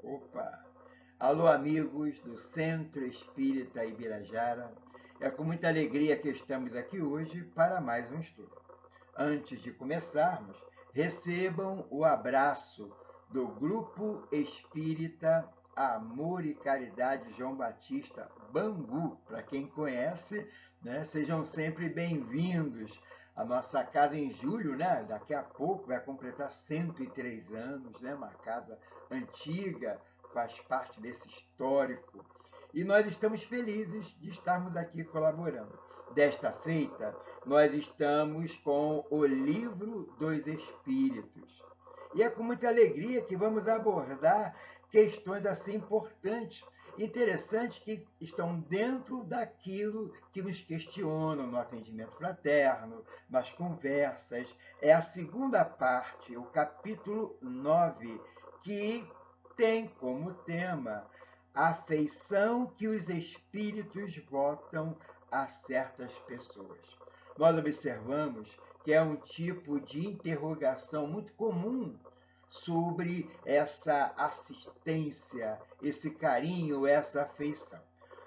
Opa! Alô, amigos do Centro Espírita Ibirajara. É com muita alegria que estamos aqui hoje para mais um estudo. Antes de começarmos, recebam o abraço do Grupo Espírita Amor e Caridade João Batista Bangu. Para quem conhece, né, sejam sempre bem-vindos. A nossa casa em julho, né, daqui a pouco vai completar 103 anos, né, uma casa antiga, faz parte desse histórico. E nós estamos felizes de estarmos aqui colaborando. Desta feita, nós estamos com o Livro dos Espíritos. E é com muita alegria que vamos abordar questões assim importantes, interessantes, que estão dentro daquilo que nos questionam no atendimento fraterno, nas conversas. É a segunda parte, o capítulo 9, que tem como tema a afeição que os espíritos votam a certas pessoas. Nós observamos que é um tipo de interrogação muito comum sobre essa assistência, esse carinho, essa afeição.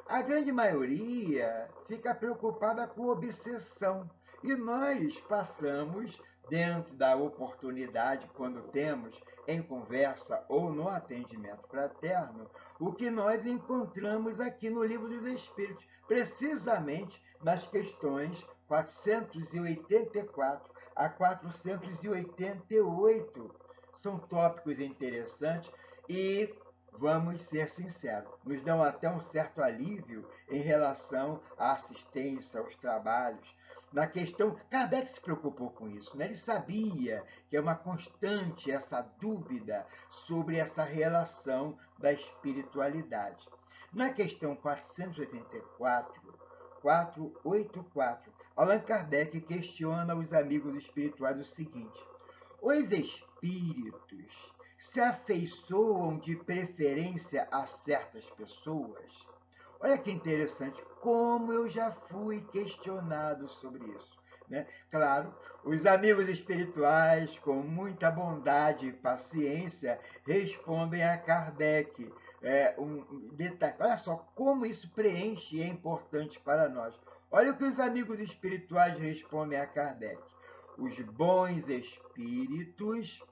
A grande maioria fica preocupada com obsessão e nós passamos, dentro da oportunidade, quando temos em conversa ou no atendimento fraterno, o que nós encontramos aqui no Livro dos Espíritos, precisamente nas questões 484 a 488. São tópicos interessantes e, vamos ser sinceros, nos dão até um certo alívio em relação à assistência, aos trabalhos. Na questão, Kardec se preocupou com isso, né? Ele sabia que é uma constante essa dúvida sobre essa relação da espiritualidade. Na questão 484, Allan Kardec questiona os amigos espirituais o seguinte: os espíritos se afeiçoam de preferência a certas pessoas? Olha que interessante, como eu já fui questionado sobre isso. Né? Claro, os amigos espirituais, com muita bondade e paciência, respondem a Kardec. Um detalhe. Olha só como isso preenche e é importante para nós. Olha o que os amigos espirituais respondem a Kardec. Os bons espíritos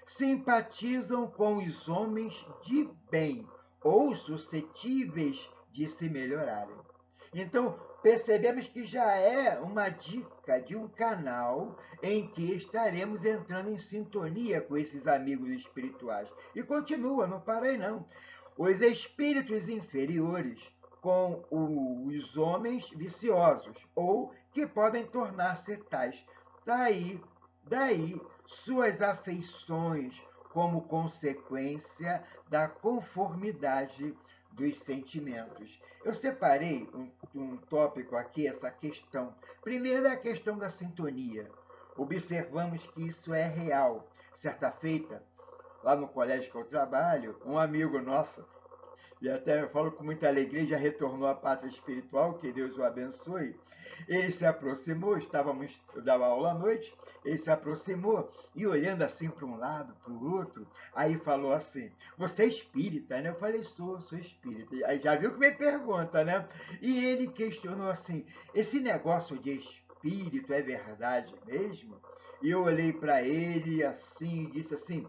simpatizam com os homens de bem ou suscetíveis de se melhorarem. Então, percebemos que já é uma dica de um canal em que estaremos entrando em sintonia com esses amigos espirituais. E continua, não parei não. Os espíritos inferiores com os homens viciosos, ou que podem tornar-se tais. Daí suas afeições como consequência da conformidade dos sentimentos. Eu separei um tópico aqui, essa questão. Primeiro é a questão da sintonia. Observamos que isso é real. Certa feita, lá no colégio que eu trabalho, um amigo nosso, e até eu falo com muita alegria, já retornou à pátria espiritual, que Deus o abençoe. Ele se aproximou, eu dava aula à noite, ele se aproximou e olhando assim para um lado, para o outro, aí falou assim: você é espírita, né? Eu falei: sou espírita. Aí já viu que me pergunta, né? E ele questionou assim: esse negócio de espírito é verdade mesmo? E eu olhei para ele assim e disse assim: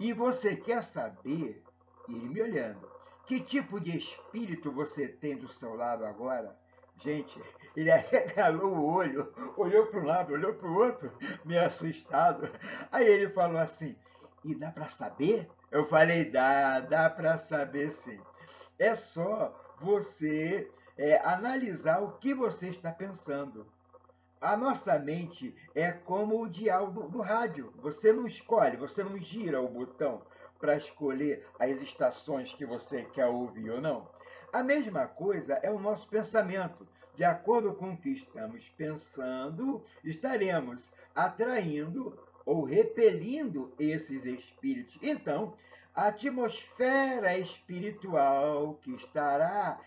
e você quer saber? E ele me olhando: que tipo de espírito você tem do seu lado agora? Gente, ele arregalou o olho, olhou para um lado, olhou para o outro, meio assustado. Aí ele falou assim: e dá para saber? Eu falei: dá para saber sim. É só você analisar o que você está pensando. A nossa mente é como o dial do rádio. Você não escolhe, você não gira o botão para escolher as estações que você quer ouvir ou não. A mesma coisa é o nosso pensamento. De acordo com o que estamos pensando, estaremos atraindo ou repelindo esses espíritos. Então, a atmosfera espiritual que estará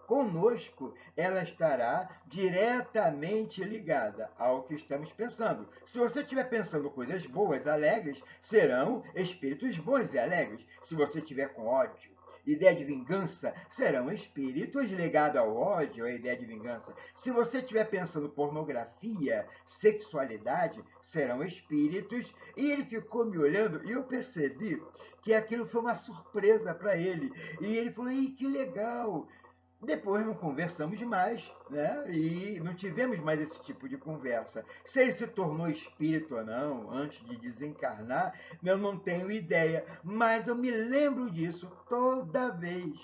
conosco, ela estará diretamente ligada ao que estamos pensando. Se você estiver pensando coisas boas, alegres, serão espíritos bons e alegres. Se você estiver com ódio, ideia de vingança, serão espíritos ligados ao ódio, à ideia de vingança. Se você estiver pensando pornografia, sexualidade, serão espíritos. E ele ficou me olhando e eu percebi que aquilo foi uma surpresa para ele. E ele falou: Ih, que legal! Depois não conversamos mais, né? E não tivemos mais esse tipo de conversa. Se ele se tornou espírito ou não, antes de desencarnar, eu não tenho ideia. Mas eu me lembro disso toda vez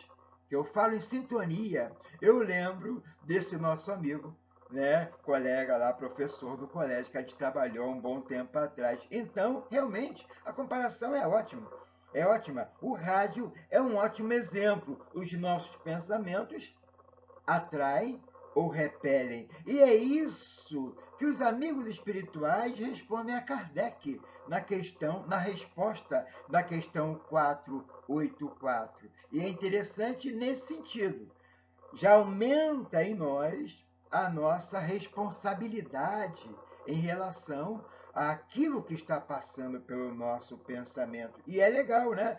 que eu falo em sintonia. Eu lembro desse nosso amigo, né? Colega lá, professor do colégio, que a gente trabalhou um bom tempo atrás. Então, realmente, a comparação é ótima. É ótima. O rádio é um ótimo exemplo. Os nossos pensamentos atraem ou repelem. E é isso que os amigos espirituais respondem a Kardec na resposta da questão 484. E é interessante nesse sentido. Já aumenta em nós a nossa responsabilidade em relação àquilo que está passando pelo nosso pensamento. E é legal, né?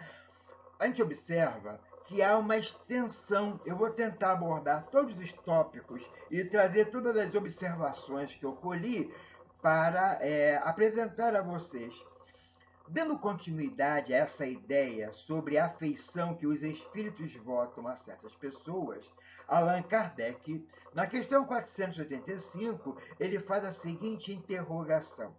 A gente observa que há uma extensão. Eu vou tentar abordar todos os tópicos e trazer todas as observações que eu colhi para apresentar a vocês. Dando continuidade a essa ideia sobre a afeição que os espíritos votam a certas pessoas, Allan Kardec, na questão 485, ele faz a seguinte interrogação: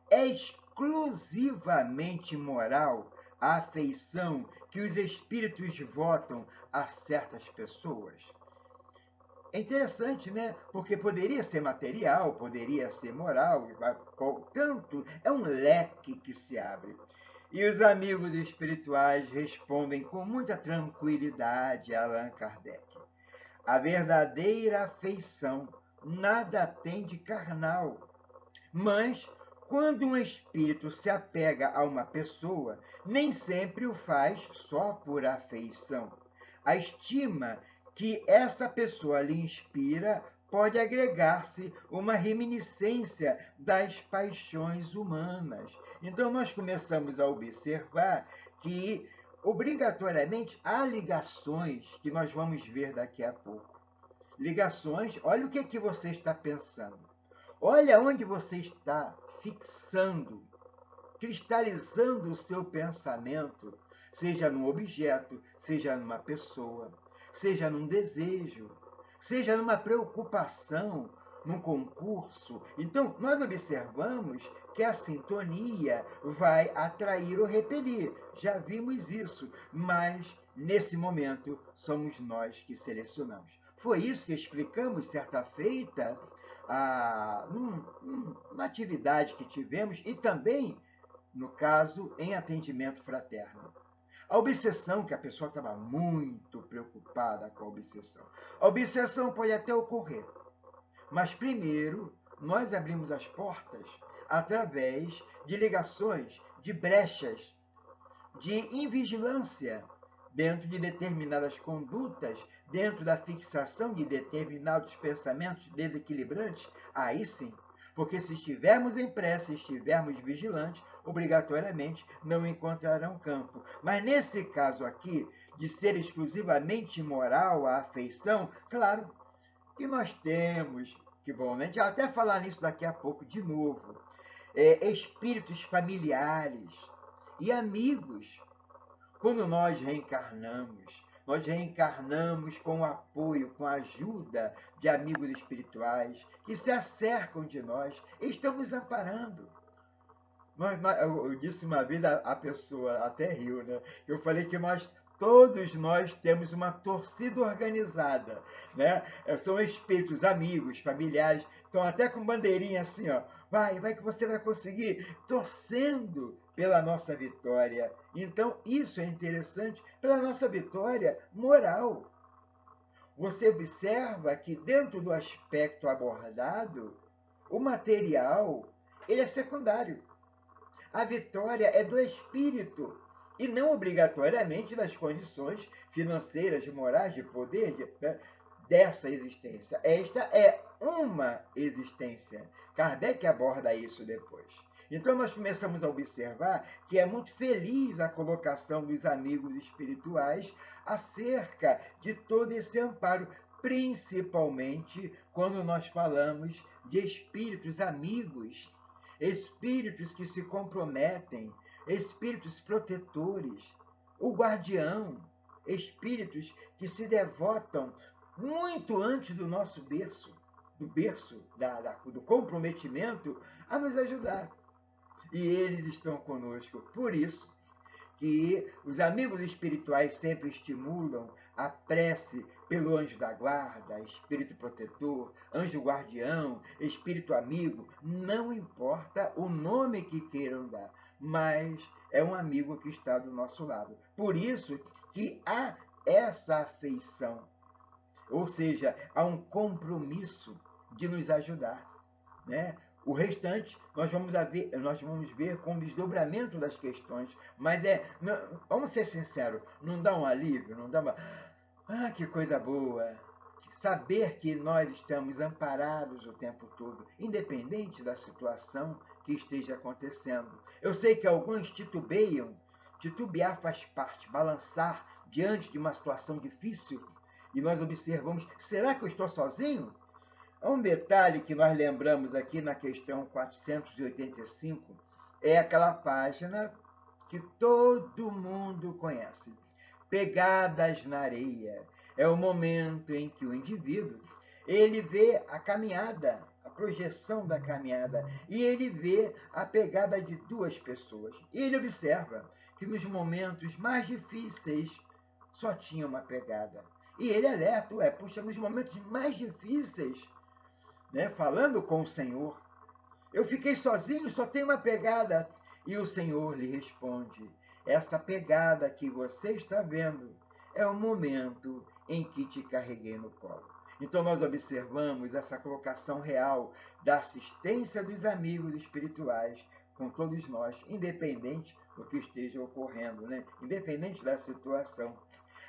é exclusivamente moral a afeição que os espíritos votam a certas pessoas? É interessante, né? Porque poderia ser material, poderia ser moral, portanto, é um leque que se abre. E os amigos espirituais respondem com muita tranquilidade a Allan Kardec: a verdadeira afeição nada tem de carnal, mas quando um espírito se apega a uma pessoa, nem sempre o faz só por afeição. A estima que essa pessoa lhe inspira pode agregar-se uma reminiscência das paixões humanas. Então, nós começamos a observar que, obrigatoriamente, há ligações que nós vamos ver daqui a pouco. Ligações, olha o que, que você está pensando. Olha onde você está fixando, cristalizando o seu pensamento, seja num objeto, seja numa pessoa, seja num desejo, seja numa preocupação, num concurso. Então, nós observamos que a sintonia vai atrair ou repelir. Já vimos isso, mas nesse momento somos nós que selecionamos. Foi isso que explicamos certa feita numa atividade que tivemos e também, no caso, em atendimento fraterno. A obsessão, que a pessoa estava muito preocupada com a obsessão. A obsessão pode até ocorrer, mas primeiro nós abrimos as portas através de ligações, de brechas, de invigilância dentro de determinadas condutas, dentro da fixação de determinados pensamentos desequilibrantes, aí sim. Porque se estivermos em prece, estivermos vigilantes, obrigatoriamente não encontrarão campo. Mas nesse caso aqui, de ser exclusivamente moral a afeição, claro que nós temos, que bom, né? A gente vai até falar nisso daqui a pouco de novo, espíritos familiares e amigos. Quando nós reencarnamos com o apoio, com a ajuda de amigos espirituais que se acercam de nós e estão nos amparando. Eu disse uma vez, a pessoa até riu, né? Eu falei que todos nós temos uma torcida organizada, né? São espíritos, amigos, familiares, estão até com bandeirinha assim, ó. Vai que você vai conseguir, torcendo pela nossa vitória. Então, isso é interessante pela nossa vitória moral. Você observa que dentro do aspecto abordado, o material, ele é secundário. A vitória é do espírito e não obrigatoriamente das condições financeiras, morais, de poder, né? dessa existência. Esta é uma existência. Kardec aborda isso depois. Então nós começamos a observar que é muito feliz a colocação dos amigos espirituais acerca de todo esse amparo, principalmente quando nós falamos de espíritos amigos, espíritos que se comprometem, espíritos protetores, o guardião, espíritos que se devotam muito antes do nosso berço, do berço, do comprometimento, a nos ajudar. E eles estão conosco. Por isso que os amigos espirituais sempre estimulam a prece pelo anjo da guarda, espírito protetor, anjo guardião, espírito amigo, não importa o nome que queiram dar, mas é um amigo que está do nosso lado. Por isso que há essa afeição, ou seja, há um compromisso de nos ajudar, né? O restante nós vamos ver com o desdobramento das questões, mas vamos ser sinceros, não dá um alívio, não dá uma... Ah, que coisa boa! Saber que nós estamos amparados o tempo todo, independente da situação que esteja acontecendo. Eu sei que alguns titubeiam, titubear faz parte, balançar diante de uma situação difícil, e nós observamos, será que eu estou sozinho? Há um detalhe que nós lembramos aqui na questão 485, é aquela página que todo mundo conhece. Pegadas na areia. É o momento em que o indivíduo ele vê a caminhada, a projeção da caminhada, e ele vê a pegada de duas pessoas. E ele observa que nos momentos mais difíceis só tinha uma pegada. E ele alerta, puxa, nos momentos mais difíceis, né, falando com o Senhor, eu fiquei sozinho, só tem uma pegada. E o Senhor lhe responde, essa pegada que você está vendo é o momento em que te carreguei no colo. Então nós observamos essa colocação real da assistência dos amigos espirituais com todos nós, independente do que esteja ocorrendo, né? Independente da situação.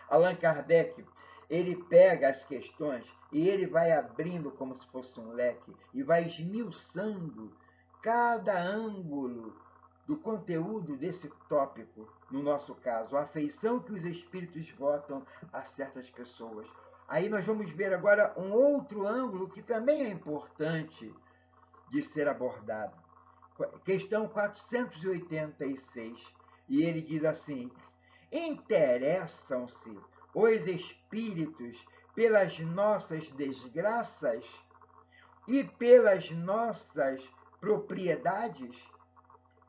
Allan Kardec, ele pega as questões e ele vai abrindo como se fosse um leque e vai esmiuçando cada ângulo do conteúdo desse tópico, no nosso caso, a afeição que os espíritos votam a certas pessoas. Aí nós vamos ver agora um outro ângulo que também é importante de ser abordado. Questão 486. E ele diz assim: interessam-se os espíritos pelas nossas desgraças e pelas nossas propriedades?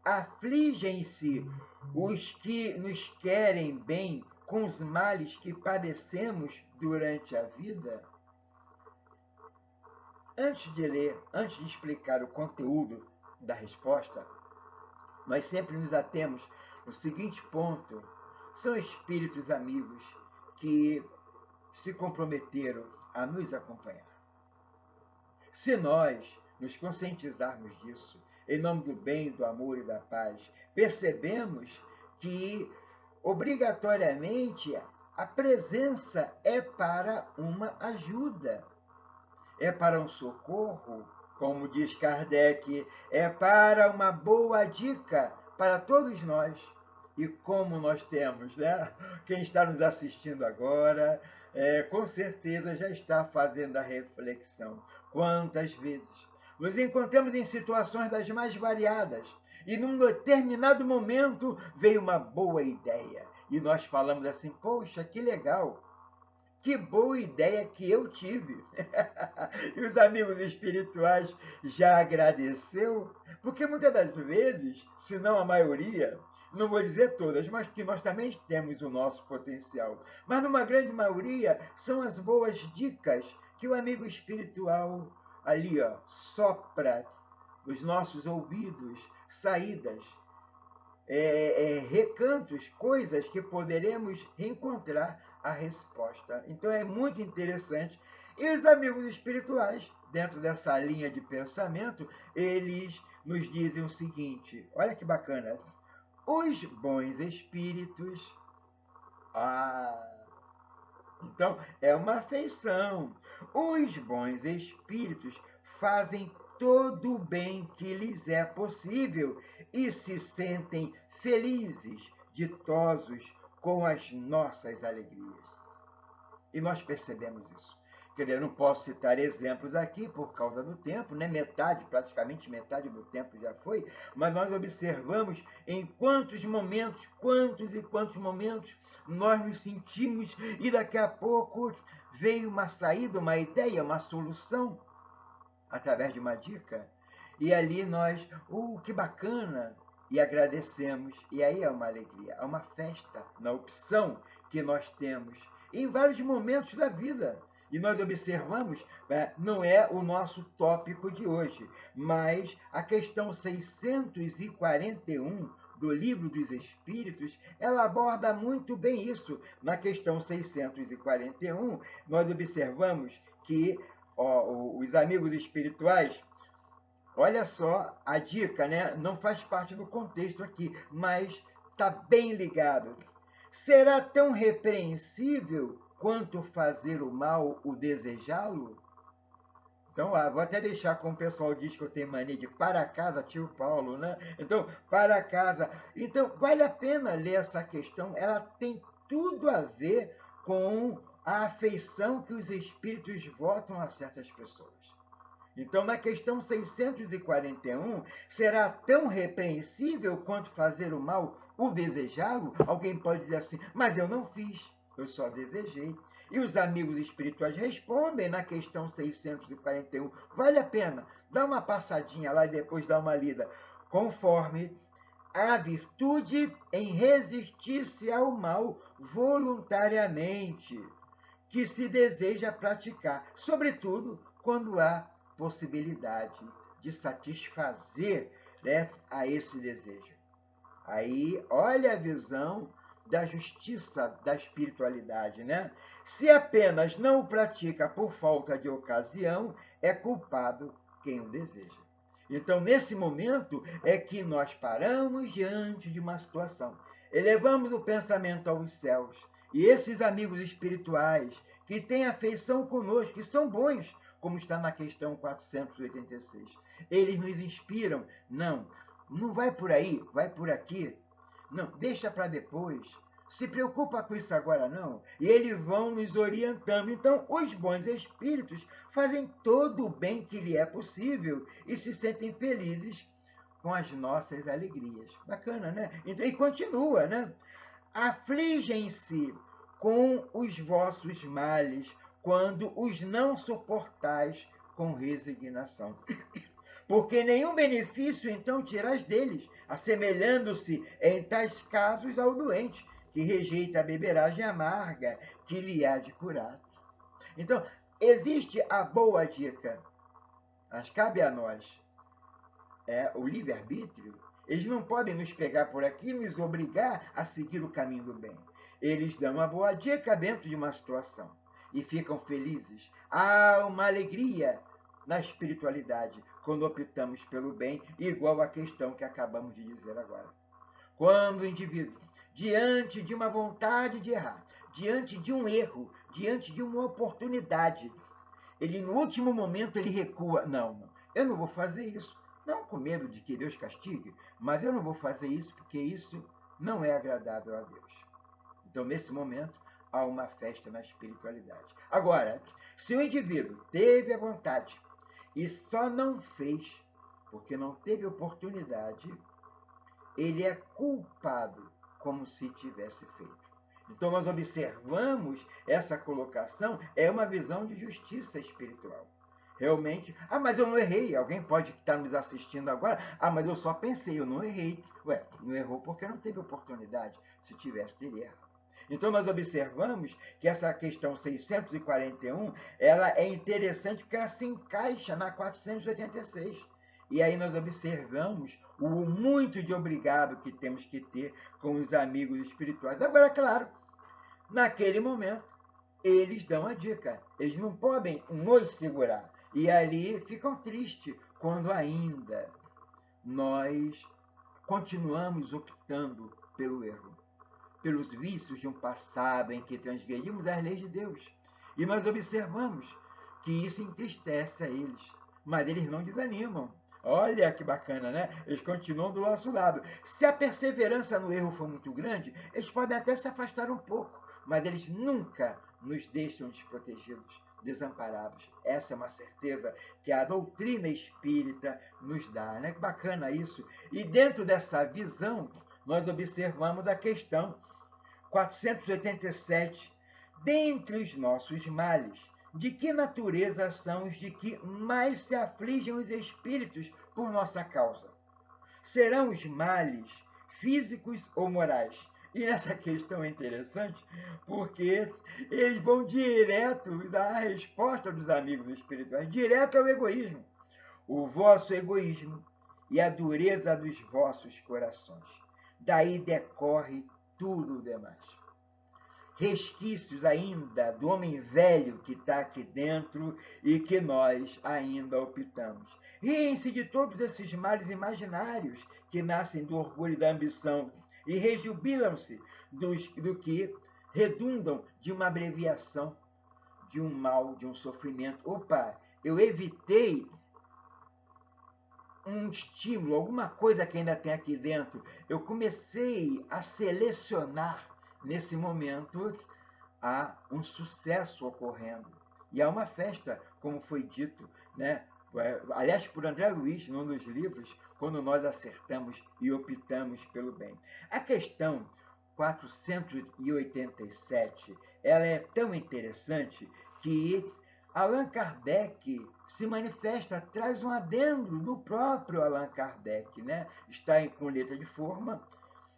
Afligem-se os que nos querem bem com os males que padecemos durante a vida? Antes de ler, antes de explicar o conteúdo da resposta, nós sempre nos atemos no seguinte ponto: são espíritos amigos que se comprometeram a nos acompanhar. Se nós nos conscientizarmos disso, em nome do bem, do amor e da paz, percebemos que, obrigatoriamente, a presença é para uma ajuda, é para um socorro, como diz Kardec, é para uma boa dica para todos nós. E como nós temos, né? Quem está nos assistindo agora, com certeza já está fazendo a reflexão. Quantas vezes nos encontramos em situações das mais variadas e num determinado momento veio uma boa ideia e nós falamos assim, poxa, que legal, que boa ideia que eu tive. E os amigos espirituais já agradeceu, porque muitas das vezes, se não a maioria, não vou dizer todas, mas que nós também temos o nosso potencial. Mas numa grande maioria, são as boas dicas que o amigo espiritual ali, sopra nos nossos ouvidos, saídas, recantos, coisas que poderemos encontrar a resposta. Então é muito interessante. E os amigos espirituais, dentro dessa linha de pensamento, eles nos dizem o seguinte, olha que bacana, os bons espíritos, Então, é uma afeição. Os bons espíritos fazem todo o bem que lhes é possível e se sentem felizes, ditosos com as nossas alegrias. E nós percebemos isso. Quer dizer, eu não posso citar exemplos aqui por causa do tempo, né? Praticamente metade do tempo já foi, mas nós observamos em quantos momentos, quantos e quantos momentos nós nos sentimos e daqui a pouco veio uma saída, uma ideia, uma solução através de uma dica. E ali nós, que bacana! E agradecemos. E aí é uma alegria, é uma festa na opção que nós temos em vários momentos da vida. E nós observamos, não é o nosso tópico de hoje, mas a questão 641 do Livro dos Espíritos, ela aborda muito bem isso. Na questão 641, nós observamos que os amigos espirituais, olha só a dica, né? Não faz parte do contexto aqui, mas está bem ligado. Será tão repreensível quanto fazer o mal o desejá-lo? Então, vou até deixar como o pessoal diz que eu tenho mania de para casa, tio Paulo, né? Então, para casa. Então, vale a pena ler essa questão, ela tem tudo a ver com a afeição que os espíritos votam a certas pessoas. Então, na questão 641, será tão repreensível quanto fazer o mal o desejá-lo? Alguém pode dizer assim, mas eu não fiz, eu só desejei. E os amigos espirituais respondem na questão 641. Vale a pena, dá uma passadinha lá e depois dá uma lida. Conforme a virtude em resistir-se ao mal voluntariamente, que se deseja praticar, sobretudo quando há possibilidade de satisfazer, né, a esse desejo. Aí, olha a visão da justiça da espiritualidade, né? Se apenas não o pratica por falta de ocasião, é culpado quem o deseja. Então, nesse momento, é que nós paramos diante de uma situação, elevamos o pensamento aos céus, e esses amigos espirituais que têm afeição conosco, que são bons, como está na questão 486, eles nos inspiram. Não, não vai por aí, vai por aqui. Não, deixa para depois. Se preocupa com isso agora não. E eles vão nos orientando. Então, os bons espíritos fazem todo o bem que lhe é possível e se sentem felizes com as nossas alegrias. Bacana, né? Então, e continua, né? Afligem-se com os vossos males quando os não suportais com resignação. Porque nenhum benefício então tirais deles, assemelhando-se em tais casos ao doente, que rejeita a beberagem amarga que lhe há de curar. Então, existe a boa dica, mas cabe a nós o livre-arbítrio. Eles não podem nos pegar por aqui e nos obrigar a seguir o caminho do bem. Eles dão uma boa dica dentro de uma situação e ficam felizes. Há uma alegria na espiritualidade quando optamos pelo bem, igual à questão que acabamos de dizer agora. Quando o indivíduo, diante de uma vontade de errar, diante de um erro, diante de uma oportunidade, ele no último momento ele recua. Não, eu não vou fazer isso. Não com medo de que Deus castigue, mas eu não vou fazer isso porque isso não é agradável a Deus. Então, nesse momento, há uma festa na espiritualidade. Agora, se o indivíduo teve a vontade e só não fez porque não teve oportunidade, ele é culpado como se tivesse feito. Então, nós observamos essa colocação, é uma visão de justiça espiritual. Realmente, mas eu não errei. Alguém pode estar nos assistindo agora, mas eu só pensei, eu não errei. Ué, não errou porque não teve oportunidade. Se tivesse, teria errado. Então, nós observamos que essa questão 641, ela é interessante porque ela se encaixa na 486. E aí nós observamos o muito de obrigado que temos que ter com os amigos espirituais. Agora, claro, naquele momento, eles dão a dica. Eles não podem nos segurar. E ali ficam tristes quando ainda nós continuamos optando pelo erro. pelos vícios de um passado em que transgredimos as leis de Deus. E nós observamos que isso entristece a eles, mas eles não desanimam. Olha que bacana, né? Eles continuam do nosso lado. Se a perseverança no erro for muito grande, eles podem até se afastar um pouco, mas eles nunca nos deixam desprotegidos, desamparados. Essa é uma certeza que a doutrina espírita nos dá, né? Que bacana isso. E dentro dessa visão, nós observamos a questão 487. Dentre os nossos males, de que natureza são os de que mais se afligem os espíritos por nossa causa? Serão os males físicos ou morais? E nessa questão é interessante, porque eles vão direto dar a resposta dos amigos espirituais, direto ao egoísmo. O vosso egoísmo e a dureza dos vossos corações. Daí decorre tudo o demais. Resquícios ainda do homem velho que está aqui dentro e que nós ainda optamos. Riem-se de todos esses males imaginários que nascem do orgulho e da ambição e rejubilam-se do que redundam de uma abreviação, de um mal, de um sofrimento. Opa, eu evitei um estímulo, alguma coisa que ainda tem aqui dentro. Eu comecei a selecionar nesse momento, há um sucesso ocorrendo. E há uma festa, como foi dito, né? Aliás, por André Luiz, num dos livros, quando nós acertamos e optamos pelo bem. A questão 487, ela é tão interessante que Allan Kardec se manifesta, traz um adendo do próprio Allan Kardec, né? Está com letra de forma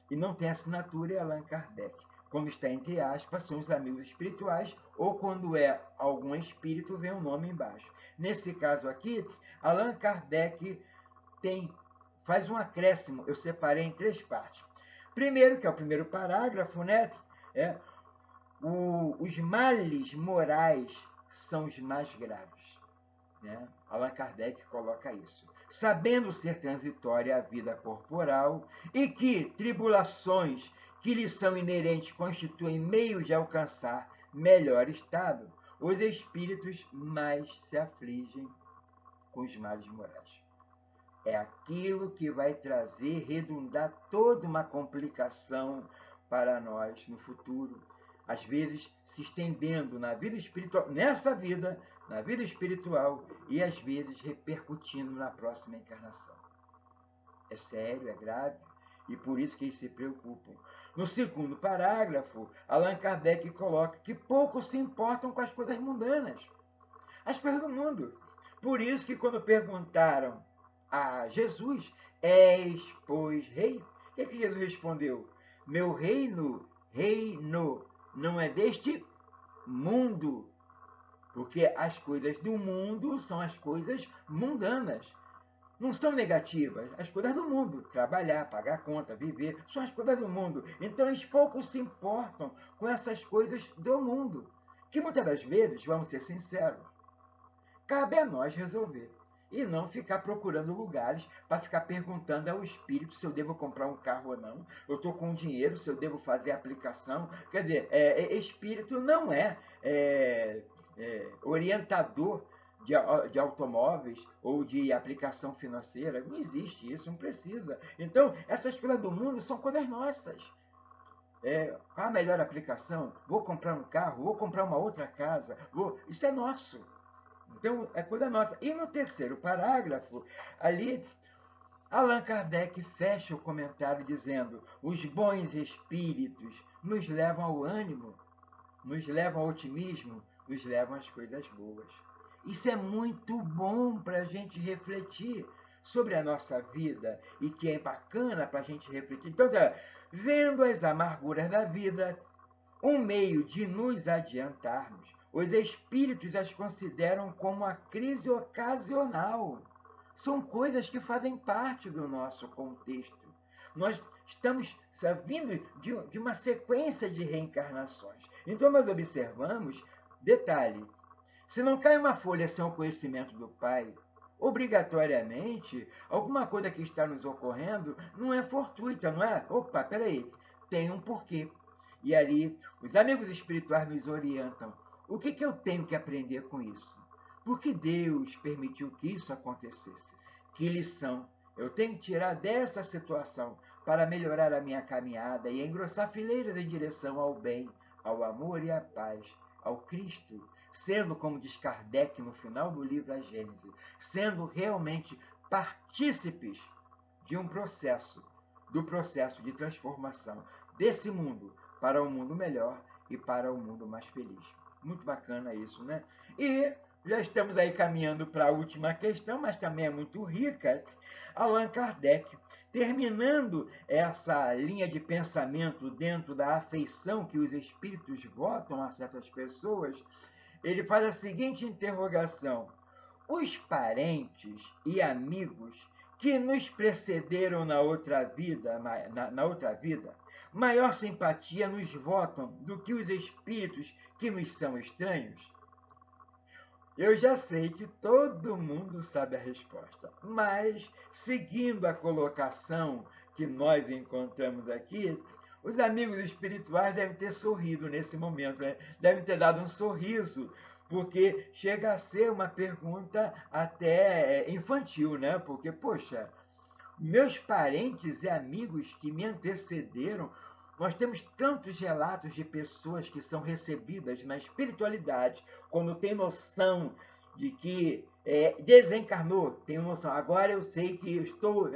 e não tem assinatura, é Allan Kardec. Quando está entre aspas, são os amigos espirituais, ou quando é algum espírito, vem um nome embaixo. Nesse caso aqui, Allan Kardec faz um acréscimo, eu separei em 3 partes. Primeiro, que é o primeiro parágrafo, né? Os males morais são os mais graves, né? Allan Kardec coloca isso. Sabendo ser transitória a vida corporal e que tribulações que lhe são inerentes constituem meios de alcançar melhor estado, os espíritos mais se afligem com os males morais. É aquilo que vai trazer, redundar toda uma complicação para nós no futuro, às vezes se estendendo na vida espiritual, nessa vida, na vida espiritual, e às vezes repercutindo na próxima encarnação. É sério, é grave, e por isso que eles se preocupam. No segundo parágrafo, Allan Kardec coloca que poucos se importam com as coisas mundanas, as coisas do mundo. Por isso que quando perguntaram a Jesus, és, pois, rei? O que Jesus respondeu? Meu reino não é deste mundo, porque as coisas do mundo são as coisas mundanas. Não são negativas, as coisas do mundo. Trabalhar, pagar conta, viver, são as coisas do mundo. Então eles pouco se importam com essas coisas do mundo, que muitas das vezes, vamos ser sinceros, cabe a nós resolver. E não ficar procurando lugares para ficar perguntando ao espírito se eu devo comprar um carro ou não. Eu estou com dinheiro, se eu devo fazer a aplicação. Quer dizer, espírito não é orientador de automóveis ou de aplicação financeira. Não existe isso, não precisa. Então, essas coisas do mundo são coisas nossas. Qual a melhor aplicação? Vou comprar um carro, vou comprar uma outra casa. Isso é nosso. Então, é coisa nossa. E no terceiro parágrafo, ali, Allan Kardec fecha o comentário dizendo: os bons espíritos nos levam ao ânimo, nos levam ao otimismo, nos levam às coisas boas. Isso é muito bom para a gente refletir sobre a nossa vida e que é bacana para a gente refletir. Então, vendo as amarguras da vida, um meio de nos adiantarmos, os espíritos as consideram como a crise ocasional. São coisas que fazem parte do nosso contexto. Nós estamos vindo de uma sequência de reencarnações. Então, nós observamos, detalhe, se não cai uma folha sem o conhecimento do Pai, obrigatoriamente, alguma coisa que está nos ocorrendo não é fortuita, não é? Opa, peraí, tem um porquê. E ali, os amigos espirituais nos orientam. O que eu tenho que aprender com isso? Por que Deus permitiu que isso acontecesse? Que lição eu tenho que tirar dessa situação para melhorar a minha caminhada e engrossar fileiras em direção ao bem, ao amor e à paz, ao Cristo, sendo, como diz Kardec no final do livro A Gênese, sendo realmente partícipes de um processo, do processo de transformação desse mundo para um mundo melhor e para um mundo mais feliz. Muito bacana isso, né? E já estamos aí caminhando para a última questão, mas também é muito rica. Allan Kardec, terminando essa linha de pensamento dentro da afeição que os espíritos votam a certas pessoas, ele faz a seguinte interrogação: os parentes e amigos que nos precederam na outra vida, maior simpatia nos votam do que os espíritos que nos são estranhos? Eu já sei que todo mundo sabe a resposta, mas, seguindo a colocação que nós encontramos aqui, os amigos espirituais devem ter sorrido nesse momento, né? Devem ter dado um sorriso, porque chega a ser uma pergunta até infantil, né? Porque, poxa, meus parentes e amigos que me antecederam, nós temos tantos relatos de pessoas que são recebidas na espiritualidade, quando tem noção de que desencarnou, tem noção, agora eu sei que eu estou.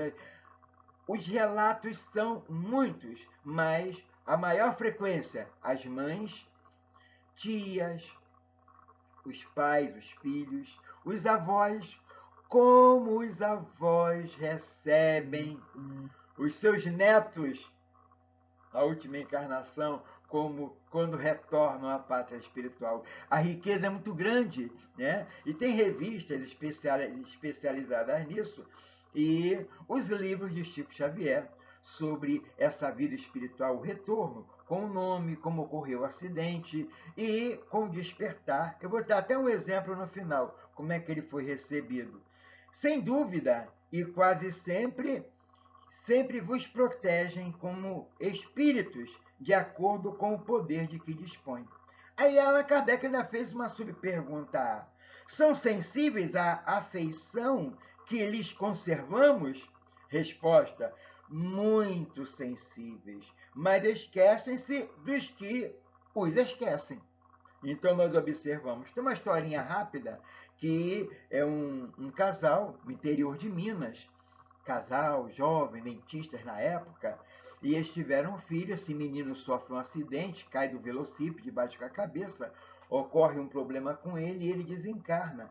Os relatos são muitos, mas a maior frequência, as mães, tias, os pais, os filhos, os avós, como os avós recebem os seus netos, a última encarnação, como quando retornam à pátria espiritual. A riqueza é muito grande, né? E tem revistas especializadas nisso, e os livros de Chico Xavier sobre essa vida espiritual, o retorno, com o nome, como ocorreu o acidente e com o despertar. Eu vou dar até um exemplo no final, como é que ele foi recebido. Sem dúvida, e quase sempre vos protegem como espíritos, de acordo com o poder de que dispõe. Aí Allan Kardec ainda fez uma subpergunta: são sensíveis à afeição que lhes conservamos? Resposta: muito sensíveis, mas esquecem-se dos que os esquecem. Então nós observamos. Tem uma historinha rápida que é um casal no interior de Minas, casal jovem, dentistas na época, e eles tiveram um filho. Esse menino sofre um acidente, cai do velocípede, bate com a cabeça, ocorre um problema com ele e ele desencarna.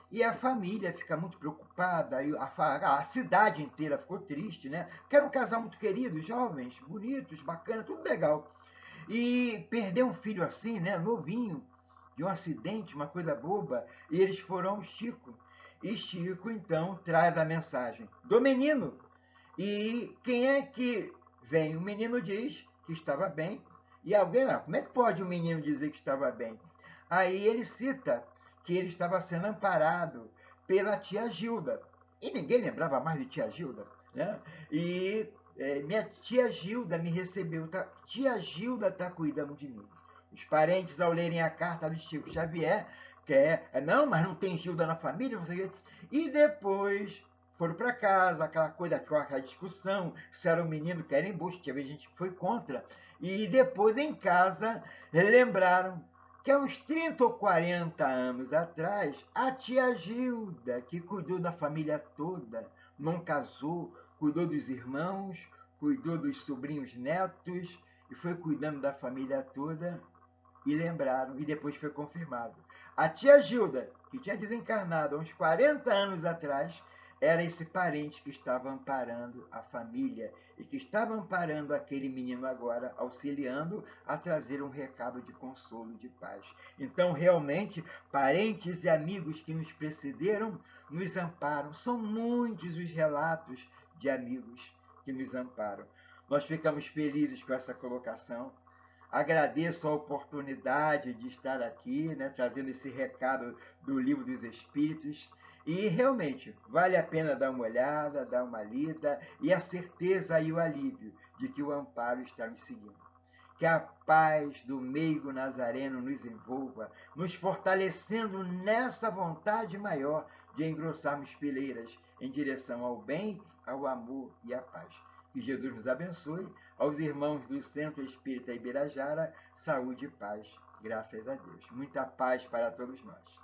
E a família fica muito preocupada, a cidade inteira ficou triste, né? Porque era um casal muito querido, jovens, bonitos, bacana, tudo legal. E perder um filho assim, né, novinho, de um acidente, uma coisa boba, e eles foram ao Chico. E Chico, então, traz a mensagem do menino. E quem é que vem? O menino diz que estava bem. E alguém, como é que pode o menino dizer que estava bem? Aí ele cita que ele estava sendo amparado pela tia Gilda. E ninguém lembrava mais de tia Gilda, né? E minha tia Gilda me recebeu, tia Gilda está cuidando de mim. Os parentes, ao lerem a carta do Chico Xavier, não, mas não tem Gilda na família, não sei o quê. E depois foram para casa, aquela coisa, aquela discussão, se era um menino que era embuste, tinha gente que foi contra. E depois, em casa, lembraram que há uns 30 ou 40 anos atrás, a tia Gilda, que cuidou da família toda, não casou, cuidou dos irmãos, cuidou dos sobrinhos netos, e foi cuidando da família toda, e lembraram, e depois foi confirmado. A tia Gilda, que tinha desencarnado há uns 40 anos atrás, era esse parente que estava amparando a família e que estava amparando aquele menino agora, auxiliando a trazer um recado de consolo e de paz. Então, realmente, parentes e amigos que nos precederam nos amparam. São muitos os relatos de amigos que nos amparam. Nós ficamos felizes com essa colocação. Agradeço a oportunidade de estar aqui, né, trazendo esse recado do Livro dos Espíritos. E realmente vale a pena dar uma olhada, dar uma lida, e a certeza e o alívio de que o amparo está nos seguindo. Que a paz do meigo nazareno nos envolva, nos fortalecendo nessa vontade maior de engrossarmos fileiras em direção ao bem, ao amor e à paz. Que Jesus nos abençoe. Aos irmãos do Centro Espírita Ibirajara, saúde e paz. Graças a Deus. Muita paz para todos nós.